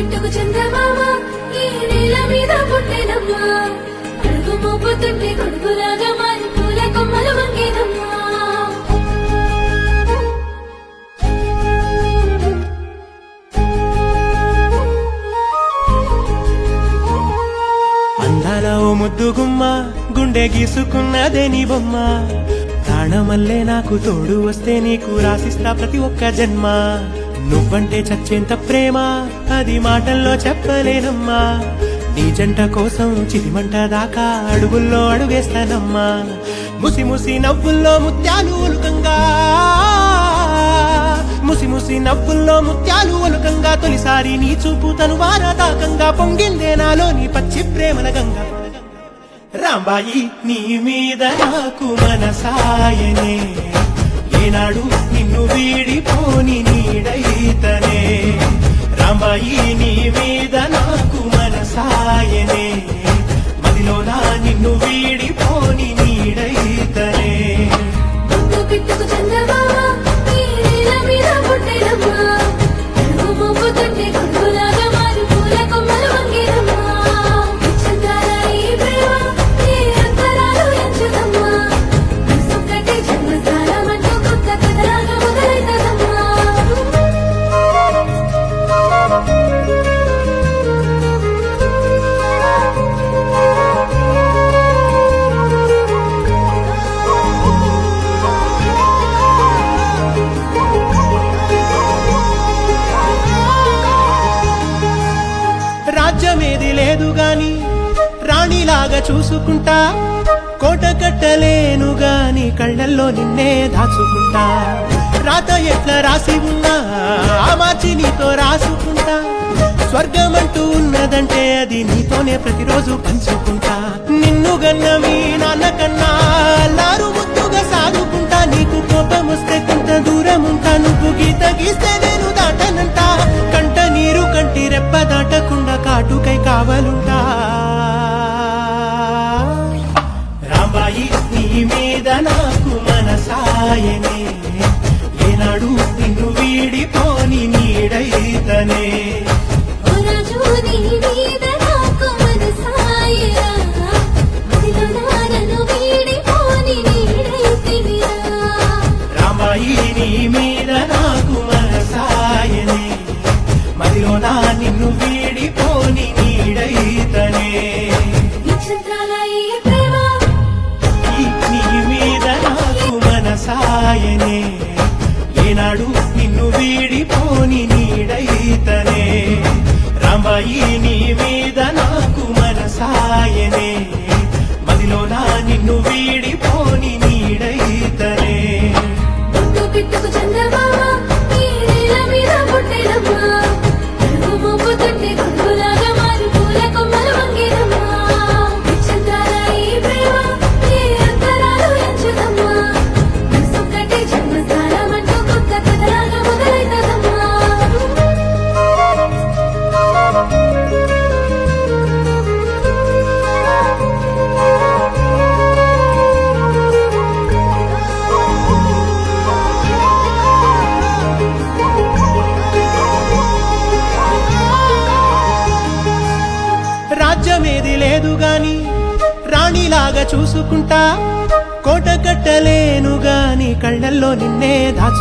పిట్టుకు చందమామ ఈ నేల మీద పుట్టెనమ్మా అడుగు మోపుతుంటే కొడుకులాగా మారి పూల కొమ్మలు వంగేనమ్మా అందాల ఓ ముద్దుగుమ్మ గుండె గీసుకున్నదే నీ బొమ్మ ప్రాణమల్లే నాకు తోడు వస్తే నీకు రాసిస్తా ప్రతి ఒక్క జన్మ నువ్వంటే చచ్చేంత ప్రేమ అది మాటల్లో చెప్పలేనమ్మా నీ జంట కోసం చిరిమంట దాకా అడుగుల్లో అడుగేస్తానమ్మా ముసి ముసి నవ్వుల్లో ముత్యాలు ఒలుకంగా ముసి ముసి నవ్వుల్లో ముత్యాలు ఒలుకంగా తొలిసారి నీ చూపు తను వారదాకంగా పొంగిందే నాలో నీ పచ్చి ప్రేమల గంగా రాంబాయి నీ మీద నాకు మనసాయనే ఏనాడు నిన్ను వీడిపోని నీడైతనే రాంబాయి నీ మీద నాకు మనసాయనే మదిలోనా నిన్ను వీడిపోని నీడైతనే పిట్టుకు చందమామ ఈ నేల మీద పుట్టెనమ్మా అడుగు మోపుతుంటే కొడుకులాగా మారి పూల కొమ్మలు వంగేనమ్మా చందాల ఈ ప్రేమ ఏ అంతరాలు ఎంచుదమ్మా మనసొక్కటే జన్మసారమంటూ కొత్త కథలాగా మొదలైతదమ్మా రాజ్యమేది లేదు గాని రాణిలాగా చూసుకుంటా కోట కట్టలేను గాని కళ్ళల్లో నిన్నే దాచుకుంటా రాత ఎట్లా రాసి ఉన్నా ఆ మార్చి నీతో రాసుకుంటా స్వర్గమంటూ ఉన్నదంటే అది నీతోనే ప్రతిరోజు పంచుకుంటా నిన్ను గన్న మీ నాన్న కన్నా అల్లారు ముద్దుగా సాగుకుంటా నీకు కోపం వస్తే కొంత దూరం ఉంటా నువ్వు గీత గీస్తే నేను దాటనంటా కంట నీరు కంటి రెప్ప దాటకుండా కాటుకై కావలుంటా రాంబాయి నీ మీద నాకు మనసాయనే ఏనాడు నిన్ను వీడిపోని నీడైతనే ఓ రాజు నీ మీద నాకు మనసాయరా మదిలోనా నన్ను వీడిపోని నీడైతివిరా రాంబాయి నీ మీద నాకు మనసాయనే మదిలోనా నిన్ను వీడిపోని నీడైతనే నక్షత్రాల ఈ ప్రేమ నీ మీద నాకు మనసాయనే ఏనాడు నిన్ను వీడిపోని నీడైతనే రాంబాయి నీ మీద నాకు మనసాయనే మదిలోనా నిన్ను వీడిపోని నీడైతనే పిట్టుకు చందమామ ఈ నేల మీద పుట్టెనమ్మా అడుగు మోపుతుంటే కొడుకులాగా మారి పూల కొమ్మలు వంగేనమ్మా చంద్రాల ఈ ప్రేమ ఏ అంతరాలు ఎంచుదమ్మా మనసొక్కటే జన్మసారమంటూ కొత్త కథలాగా మొదలైతదమ్మా రాజ్యమేది లేదు గాని రాణిలాగా చూసుకుంటా కోట కట్టలేను గాని కళ్ళల్లో నిన్నే దాచు